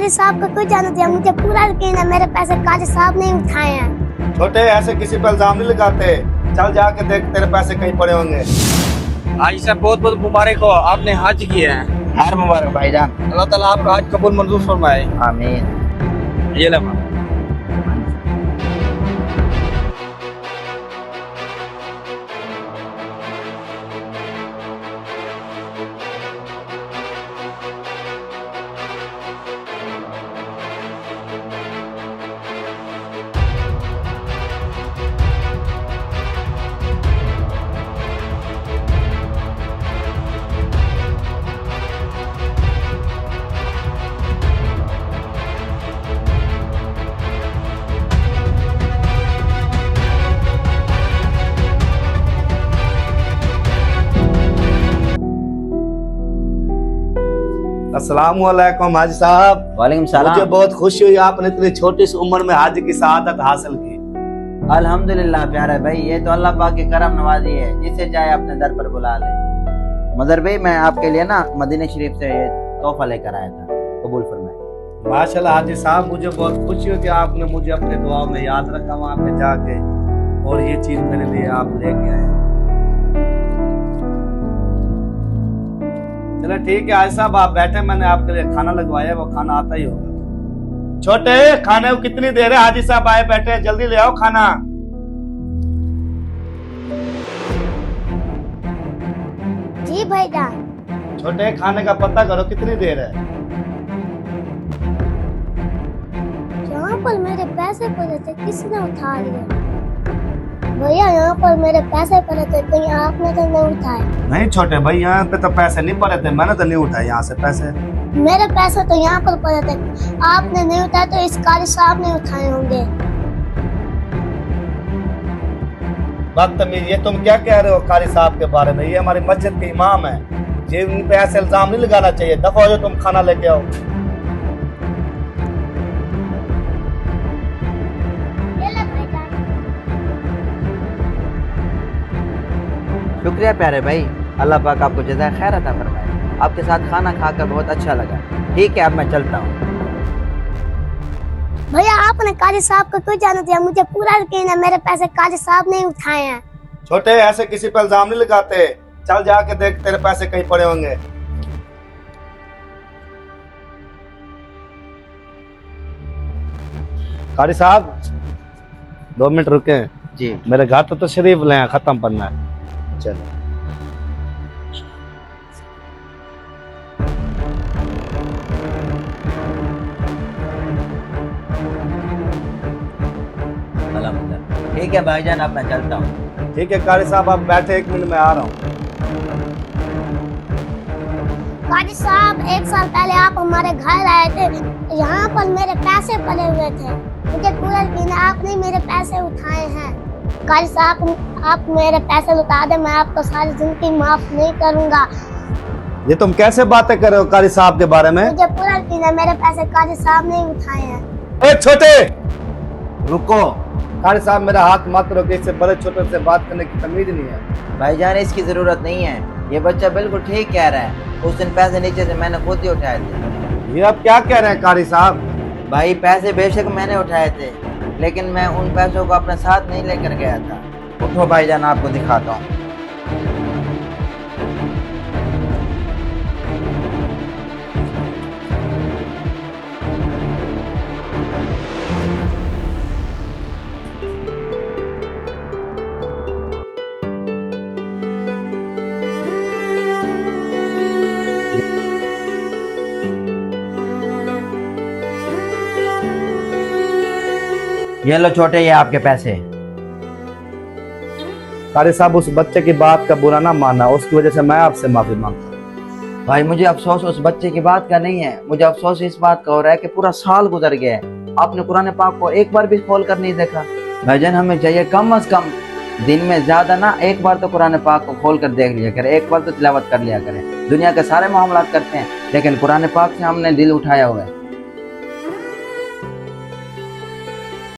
काजी साहब का कोई जाना दिया, मुझे पूरा यकीन है मेरे पैसे काजी साहब ने उठाए हैं। छोटे ऐसे किसी पर इल्जाम नहीं लगाते, चल जाके देख तेरे पैसे कहीं पड़े होंगे। हाजी साहब बहुत बहुत मुबारक हो, आपने हज किया है। हर मुबारक भाईजान। अल्लाह ताला आपका हज कबूल मंजूर फरमाए। आमीन। ये ले अस्सलाम वालेकुम हाजी साहब। वालेकुम सलाम। मुझे बहुत खुशी हुई आपने इतनी छोटी सी उम्र में हज की शहादत हासिल की। अल्हम्दुलिल्लाह प्यारे भाई, ये तो अल्लाह पाक की करम नवाजी है, जिसे चाहे अपने दर पर बुला ले। मदर भाई मैं आपके लिए ना मदीना शरीफ से ये तोहफा लेकर आया था, कबूल फरमाए। माशाल्लाह हाजी साहब, मुझे बहुत खुशी हुई कि आपने मुझे अपने दुआओं में याद रखा वहाँ पे जाके, और ये चीज मेरे लिए आप लेके आए। चलो ठीक है हाजी साहब, आप बैठे, मैंने आपके लिए खाना लगवाया, वो खाना आता ही होगा। छोटे खाने को कितनी देर है? हाजी साहब आए बैठे हैं, जल्दी ले आओ खाना। जी भाईजान। छोटे खाने का पता करो कितनी देर है। यहाँ पर मेरे पैसे पड़े थे, किसने उठा लिए? भैया यहाँ पर मेरे पैसे पड़े थे, कहीं आपने तो नहीं उठाए? नहीं छोटे भाई, यहाँ पे तो पैसे नहीं पड़े थे, मैंने तो नहीं उठाए यहाँ से पैसे। मेरे पैसे तो यहाँ पर पड़े थे, आपने नहीं उठाए तो इस काजी साहब ने उठाए होंगे। बदतमीज, ये तुम क्या कह रहे हो कारी साहब के बारे में? ये हमारी मस्जिद के इमाम है, ये उन पे ऐसे इल्जाम नहीं लगाना चाहिए। दफा हो जाओ, तुम खाना लेके आओ। ये ले भाईजान। शुक्रिया प्यारे भाई, अल्लाह पाक आपको जज़ाए खैर अता फरमाए। आपके साथ खाना खाकर बहुत अच्छा लगा। ठीक है, अब मैं चलता हूँ। भैया आपने काजी साहब का कोई जाना दिया, मुझे पूरा यकीन है मेरे पैसे काजी साहब ने उठाए हैं। छोटे ऐसे किसी पर इल्जाम नहीं लगाते, चल जाके देख तेरे पैसे कहीं पड़े होंगे। कारी साहब 2 मिनट रुके जी। मेरे घर तो शरीफ ले खत्म पढ़ना है। चलो ठीक है भाईजान, अब मैं चलता हूँ। ठीक है कारी साहब, आप बैठे, 1 मिनट में आ रहा हूँ। काजी साहब 1 साल पहले आप हमारे घर आए थे, यहाँ पर मेरे पैसे पड़े हुए थे, मुझे पूरा यकीन है आपने मेरे पैसे उठाए हैं। काजी साहब आप मेरे पैसे लौटा दे, मैं आपको सारी जिंदगी माफ नहीं करूँगा। ये तुम कैसे बातें कर रहे हो कारी साहब के बारे में? मुझे पूरा यकीन है मेरे पैसे काजी साहब ने उठाए हैं। ए छोटे रुको, कारी साहब मेरा हाथ मत रोके, इससे बड़े छोटे से बात करने की तमीज नहीं है। भाईजान इसकी जरूरत नहीं है, ये बच्चा बिल्कुल ठीक कह रहा है। उस दिन पैसे नीचे से मैंने खुद ही उठाए थे। ये आप क्या कह रहे हैं कारी साहब? भाई पैसे बेशक मैंने उठाए थे, लेकिन मैं उन पैसों को अपने साथ नहीं लेकर गया था। उठो भाईजान, आपको दिखाता हूँ। ये लो छोटे, ये आपके पैसे। कारी साहब उस बच्चे की बात का बुरा ना मानना, उसकी वजह से मैं आपसे माफी मांगता हूँ। भाई मुझे अफसोस उस बच्चे की बात का नहीं है, मुझे अफसोस इस बात का हो रहा है कि पूरा साल गुजर गया है, आपने कुरान पाक को एक बार भी खोल कर नहीं देखा। भाईजान हमें चाहिए कम से कम दिन में ज्यादा ना एक बार तो कुरान पाक को खोल कर देख लिया करें, एक बार तो तिलावत कर लिया करें। दुनिया के सारे मामलात करते हैं, लेकिन कुरान पाक से हमने दिल उठाया हुआ है।